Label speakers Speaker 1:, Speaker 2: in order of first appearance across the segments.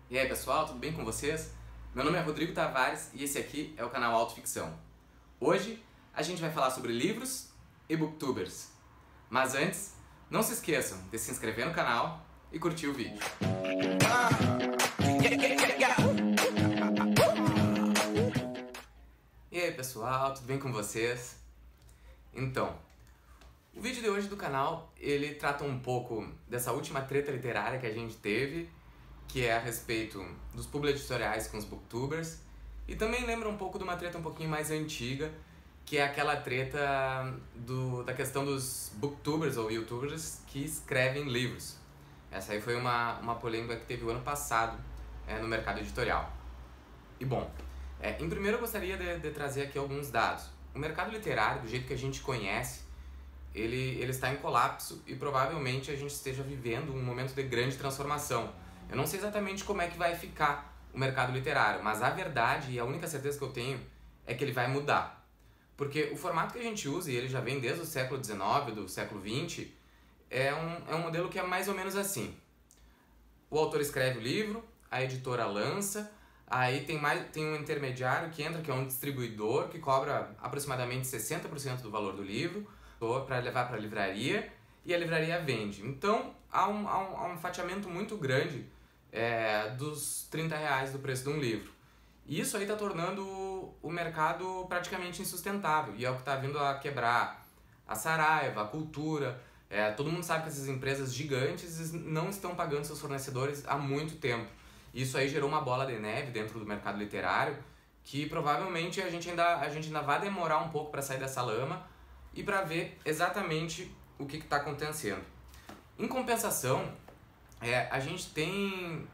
Speaker 1: E aí pessoal, tudo bem com vocês? Meu nome é Rodrigo Tavares e esse aqui é o canal Autoficção. Hoje a gente vai falar sobre livros e booktubers. Mas antes, não se esqueçam de se inscrever no canal e curtir o vídeo. E aí pessoal, tudo bem com vocês? Então, o vídeo de hoje do canal, ele trata um pouco dessa última treta literária que a gente teve, que é a respeito dos publi editoriais com os booktubers, e também lembra um pouco de uma treta um pouquinho mais antiga, que é aquela treta da questão dos booktubers ou youtubers que escrevem livros. Essa aí foi uma polêmica que teve o ano passado no mercado editorial. E bom, em primeiro eu gostaria de trazer aqui alguns dados. O mercado literário, do jeito que a gente conhece, ele está em colapso e provavelmente a gente esteja vivendo um momento de grande transformação. Eu não sei exatamente como é que vai ficar o mercado literário, mas a verdade e a única certeza que eu tenho é que ele vai mudar. Porque o formato que a gente usa, e ele já vem desde o século XIX, do século XX, é um modelo que é mais ou menos assim. O autor escreve o livro, a editora lança, aí tem um intermediário que entra, que é um distribuidor, que cobra aproximadamente 60% do valor do livro para levar para a livraria, e a livraria vende. Então há um fatiamento muito grande dos R$30 do preço de um livro. E isso aí está tornando o mercado praticamente insustentável, e é o que está vindo a quebrar a Saraiva, a Cultura. Todo mundo sabe que essas empresas gigantes não estão pagando seus fornecedores há muito tempo. Isso aí gerou uma bola de neve dentro do mercado literário, que provavelmente a gente ainda vai demorar um pouco para sair dessa lama e para ver exatamente o que está acontecendo. Em compensação, a gente tem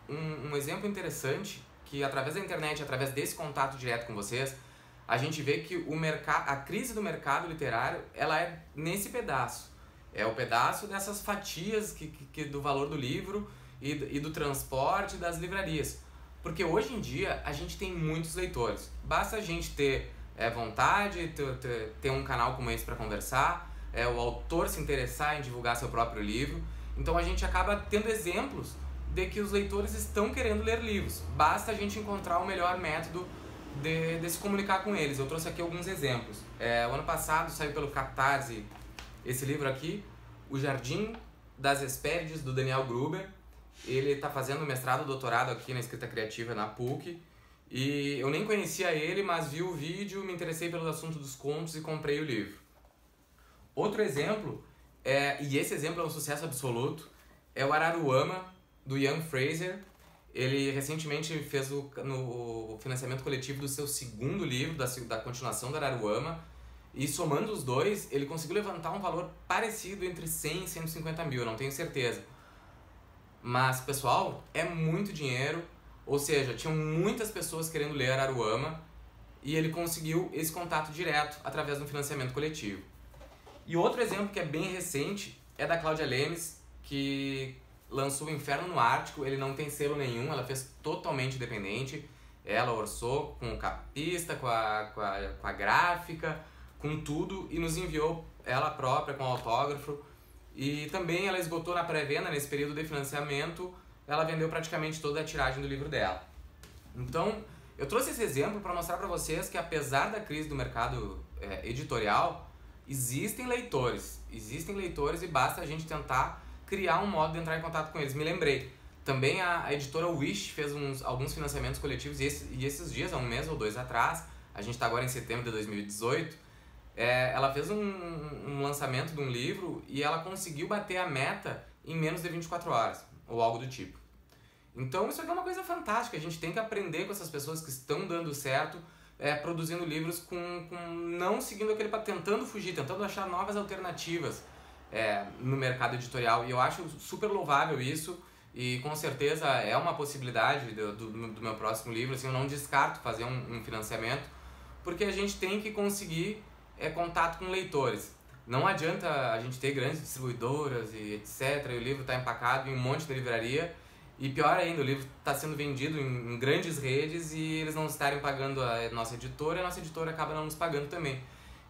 Speaker 1: um exemplo interessante que, através da internet, através desse contato direto com vocês, a gente vê que a crise do mercado literário, ela é nesse pedaço. É o pedaço dessas fatias do valor do livro e do transporte das livrarias. Porque hoje em dia a gente tem muitos leitores. Basta a gente ter vontade, ter um canal como esse para conversar, o autor se interessar em divulgar seu próprio livro. Então a gente acaba tendo exemplos de que os leitores estão querendo ler livros. Basta a gente encontrar o melhor método de se comunicar com eles. Eu trouxe aqui alguns exemplos. O ano passado saiu pelo Catarse esse livro aqui, O Jardim das Hespérides, do Daniel Gruber. Ele está fazendo mestrado, doutorado aqui na escrita criativa na PUC. E eu nem conhecia ele, mas vi o vídeo, me interessei pelo assunto dos contos e comprei o livro. Outro exemplo, e esse exemplo é um sucesso absoluto, é o Araruama, do Ian Fraser. Ele recentemente fez no financiamento coletivo do seu segundo livro, da continuação do Araruama, e somando os dois, ele conseguiu levantar um valor parecido entre 100 e 150 mil, eu não tenho certeza. Mas, pessoal, é muito dinheiro, ou seja, tinham muitas pessoas querendo ler Araruama, e ele conseguiu esse contato direto através do financiamento coletivo. E outro exemplo que é bem recente é da Cláudia Lemes, que lançou O Inferno no Ártico. Ele não tem selo nenhum, ela fez totalmente independente. Ela orçou com o capista, com a gráfica, com tudo, e nos enviou ela própria com autógrafo. E também ela esgotou na pré-venda, nesse período de financiamento, ela vendeu praticamente toda a tiragem do livro dela. Então, eu trouxe esse exemplo para mostrar para vocês que, apesar da crise do mercado editorial, existem leitores e basta a gente tentar criar um modo de entrar em contato com eles. Me lembrei, também a editora Wish fez alguns financiamentos coletivos, e esses dias, há um mês ou dois atrás, a gente está agora em setembro de 2018, ela fez um lançamento de um livro e ela conseguiu bater a meta em menos de 24 horas, ou algo do tipo. Então isso aqui é uma coisa fantástica, a gente tem que aprender com essas pessoas que estão dando certo, produzindo livros não seguindo tentando fugir, tentando achar novas alternativas no mercado editorial, e eu acho super louvável isso, e com certeza é uma possibilidade do meu próximo livro. Assim, eu não descarto fazer um financiamento, porque a gente tem que conseguir contato com leitores. Não adianta a gente ter grandes distribuidoras e etc, e o livro está empacado em um monte de livraria, e pior ainda, o livro está sendo vendido em grandes redes e eles não estarem pagando a nossa editora, e a nossa editora acaba não nos pagando também.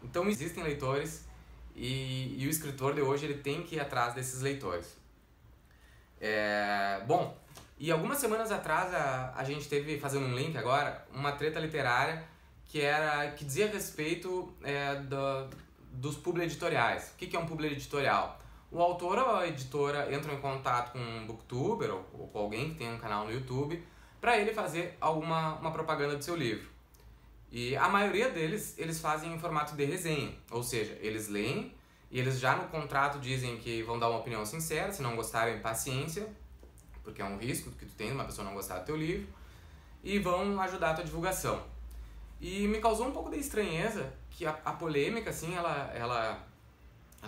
Speaker 1: Então existem leitores, e o escritor de hoje ele tem que ir atrás desses leitores. Bom, E algumas semanas atrás a gente teve, fazendo um link agora, uma treta literária que dizia a respeito dos publi editoriais. O que é um publi editorial? O autor ou a editora entram em contato com um booktuber ou com alguém que tem um canal no YouTube para ele fazer uma propaganda do seu livro. E a maioria deles, eles fazem em formato de resenha, ou seja, eles leem e eles já no contrato dizem que vão dar uma opinião sincera, se não gostarem, paciência, porque é um risco que tu tem uma pessoa não gostar do teu livro, e vão ajudar a tua divulgação. E me causou um pouco de estranheza que a polêmica, assim, ela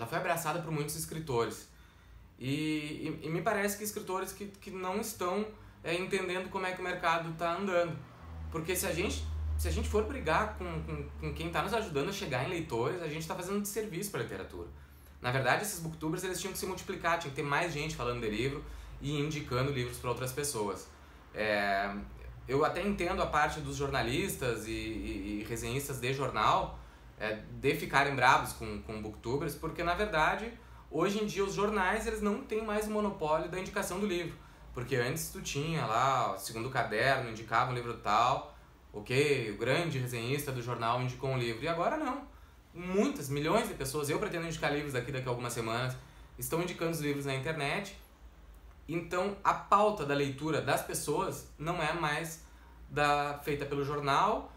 Speaker 1: foi abraçada por muitos escritores. E me parece que escritores que não estão entendendo como é que o mercado está andando. Porque se a gente for brigar com quem está nos ajudando a chegar em leitores, a gente está fazendo um desserviço para a literatura. Na verdade, esses booktubers eles tinham que se multiplicar, tinha que ter mais gente falando de livro e indicando livros para outras pessoas. Eu até entendo a parte dos jornalistas e resenhistas de jornal de ficarem bravos com booktubers, porque na verdade, hoje em dia os jornais eles não têm mais o monopólio da indicação do livro. Porque antes tu tinha lá, segundo o caderno, indicava um livro tal, ok, o grande resenhista do jornal indicou um livro. E agora não. Muitas, milhões de pessoas, eu pretendo indicar livros daqui a algumas semanas, estão indicando os livros na internet. Então a pauta da leitura das pessoas não é mais feita pelo jornal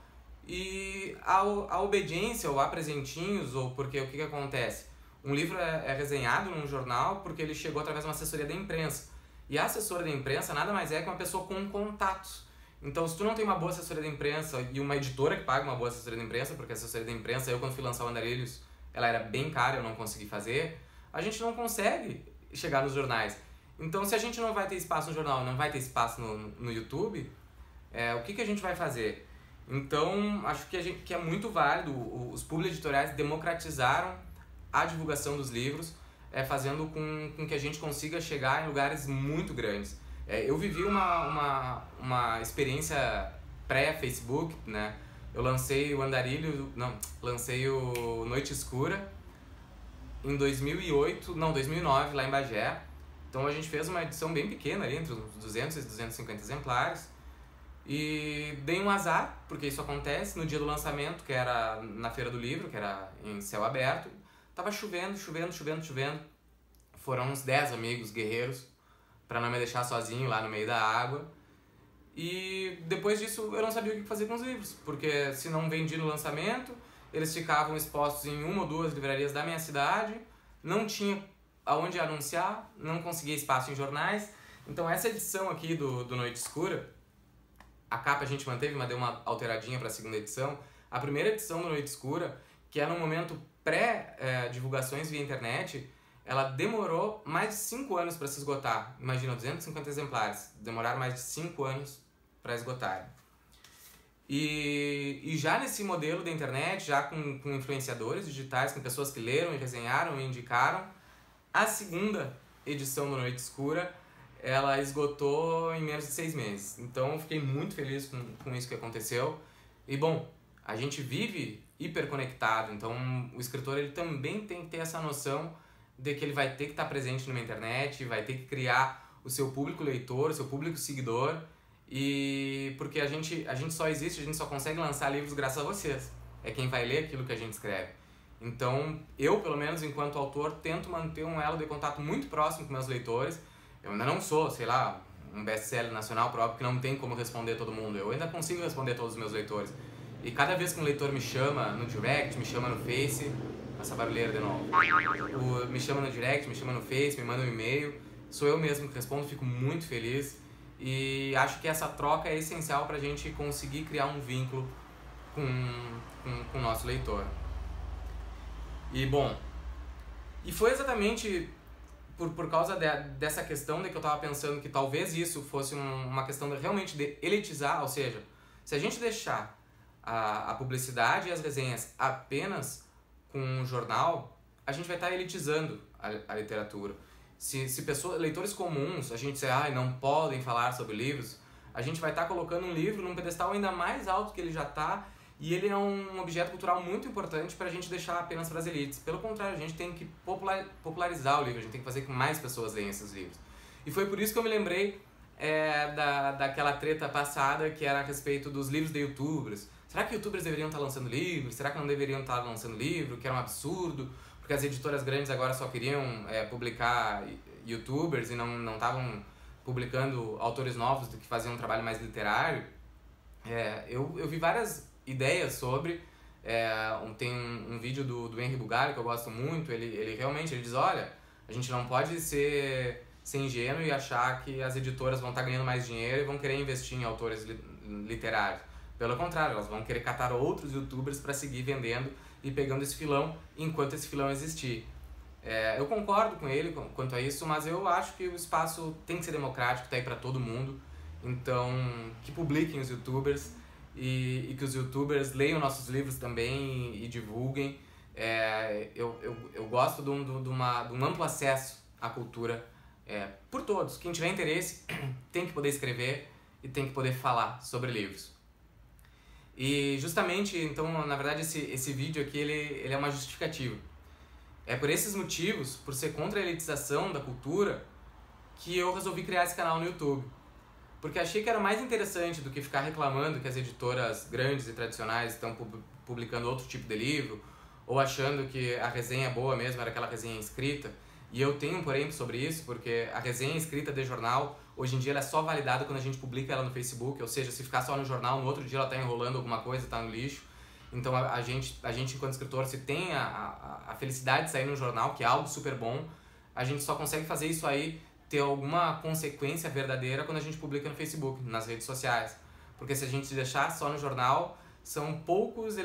Speaker 1: e a obediência ou a presentinhos, ou porque o que acontece? Um livro é resenhado num jornal porque ele chegou através de uma assessoria da imprensa. E a assessora da imprensa nada mais é que uma pessoa com contatos. Então, se tu não tem uma boa assessoria da imprensa e uma editora que paga uma boa assessoria da imprensa, porque a assessoria da imprensa, eu quando fui lançar o Andarilhos, ela era bem cara, eu não consegui fazer, a gente não consegue chegar nos jornais. Então, se a gente não vai ter espaço no jornal, não vai ter espaço no YouTube, o que a gente vai fazer? Então, acho que é muito válido, os publi editoriais democratizaram a divulgação dos livros, fazendo com que a gente consiga chegar em lugares muito grandes. Eu vivi uma experiência pré-Facebook, né? Eu lancei o lancei o Noite Escura em 2009, lá em Bagé. Então a gente fez uma edição bem pequena ali, entre uns 200 e 250 exemplares. E dei um azar, porque isso acontece, no dia do lançamento, que era na Feira do Livro, que era em céu aberto. Tava chovendo. Foram uns 10 amigos guerreiros para não me deixar sozinho lá no meio da água. E depois disso eu não sabia o que fazer com os livros, porque se não vendi no lançamento, eles ficavam expostos em uma ou duas livrarias da minha cidade, não tinha aonde anunciar, não conseguia espaço em jornais. Então essa edição aqui do Noite Escura, a capa a gente manteve, mas deu uma alteradinha para a segunda edição. A primeira edição do Noite Escura, que era no momento pré-divulgações via internet, ela demorou mais de 5 anos para se esgotar. Imagina, 250 exemplares. Demoraram mais de 5 anos para esgotarem. E já nesse modelo da internet, já com influenciadores digitais, com pessoas que leram e resenharam e indicaram, a segunda edição do Noite Escura, ela esgotou em menos de 6 meses. Então eu fiquei muito feliz com isso que aconteceu. E bom, a gente vive hiperconectado, então o escritor ele também tem que ter essa noção de que ele vai ter que estar presente numa internet, vai ter que criar o seu público leitor, o seu público seguidor, e porque a gente só existe, a gente só consegue lançar livros graças a vocês. É quem vai ler aquilo que a gente escreve. Então, eu, pelo menos, enquanto autor, tento manter um elo de contato muito próximo com meus leitores. Eu ainda não sou, sei lá, um best-seller nacional próprio que não tem como responder todo mundo. Eu ainda consigo responder todos os meus leitores. E cada vez que um leitor me chama no direct, me chama no Face, essa barulheira de novo, me chama no direct, me chama no Face, me manda um e-mail, sou eu mesmo que respondo, fico muito feliz. E acho que essa troca é essencial pra gente conseguir criar um vínculo com o nosso leitor. E bom, e foi exatamente por causa dessa questão de que eu tava pensando que talvez isso fosse uma questão realmente de elitizar, ou seja, se a gente deixar a publicidade e as resenhas apenas com um jornal, a gente vai estar elitizando a literatura. Se leitores comuns, a gente disser, não podem falar sobre livros, a gente vai estar colocando um livro num pedestal ainda mais alto que ele já está, e ele é um objeto cultural muito importante para a gente deixar apenas para as elites. Pelo contrário, a gente tem que popularizar o livro, a gente tem que fazer com que mais pessoas leiam esses livros. E foi por isso que eu me lembrei daquela treta passada que era a respeito dos livros de youtubers. Será que youtubers deveriam estar lançando livros? Será que não deveriam estar lançando livro? Que era um absurdo, porque as editoras grandes agora só queriam publicar youtubers e não estavam publicando autores novos do que faziam um trabalho mais literário. Eu vi várias ideias sobre. Tem um vídeo do Henry Bugalho que eu gosto muito. Ele realmente diz, olha, a gente não pode ser ingênuo e achar que as editoras vão estar ganhando mais dinheiro e vão querer investir em autores literários. Pelo contrário, elas vão querer catar outros youtubers para seguir vendendo e pegando esse filão enquanto esse filão existir. Eu concordo com ele quanto a isso, mas eu acho que o espaço tem que ser democrático, tá aí para todo mundo. Então, que publiquem os youtubers e que os youtubers leiam nossos livros também e divulguem. Eu gosto de um amplo acesso à cultura por todos. Quem tiver interesse tem que poder escrever e tem que poder falar sobre livros. E justamente, então, na verdade, esse vídeo aqui ele é uma justificativa. É por esses motivos, por ser contra a elitização da cultura, que eu resolvi criar esse canal no YouTube. Porque achei que era mais interessante do que ficar reclamando que as editoras grandes e tradicionais estão publicando outro tipo de livro, ou achando que a resenha boa mesmo era aquela resenha escrita. E eu tenho um porém sobre isso, porque a resenha escrita de jornal, hoje em dia ela é só validada quando a gente publica ela no Facebook, ou seja, se ficar só no jornal, no outro dia ela está enrolando alguma coisa, está no lixo. Então a gente enquanto escritor, se tem a felicidade de sair no jornal, que é algo super bom, a gente só consegue fazer isso aí, ter alguma consequência verdadeira quando a gente publica no Facebook, nas redes sociais. Porque se a gente deixar só no jornal, são poucos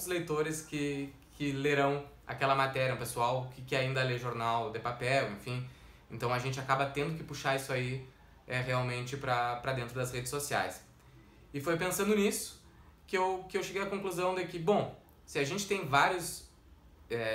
Speaker 1: leitores que lerão aquela matéria, um pessoal que ainda lê jornal de papel, enfim. Então a gente acaba tendo que puxar isso aí realmente para dentro das redes sociais. E foi pensando nisso que eu cheguei à conclusão de que, bom, se a gente tem vários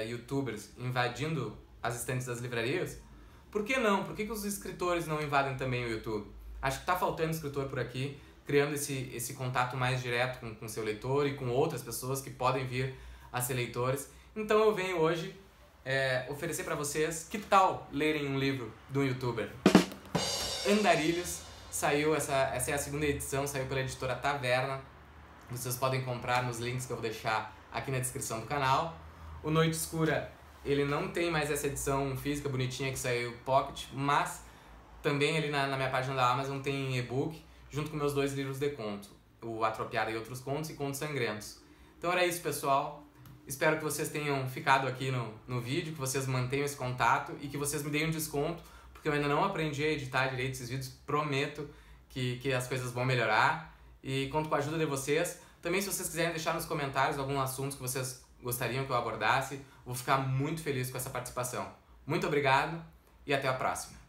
Speaker 1: youtubers invadindo as estantes das livrarias, por que não? Por que os escritores não invadem também o YouTube? Acho que está faltando escritor por aqui, criando esse contato mais direto com seu leitor e com outras pessoas que podem vir a ser leitores. Então eu venho hoje oferecer para vocês, que tal lerem um livro de um youtuber? Andarilhos, saiu, essa é a segunda edição, saiu pela editora Taverna. Vocês podem comprar nos links que eu vou deixar aqui na descrição do canal. O Noite Escura, ele não tem mais essa edição física bonitinha que saiu Pocket, mas também ali na minha página da Amazon tem e-book, junto com meus 2 livros de conto, o Atropiada e Outros Contos e Contos Sangrentos. Então era isso, pessoal. Espero que vocês tenham ficado aqui no vídeo, que vocês mantenham esse contato e que vocês me deem um desconto, porque eu ainda não aprendi a editar direito esses vídeos. Prometo que as coisas vão melhorar e conto com a ajuda de vocês. Também, se vocês quiserem deixar nos comentários algum assunto que vocês gostariam que eu abordasse, vou ficar muito feliz com essa participação. Muito obrigado e até a próxima!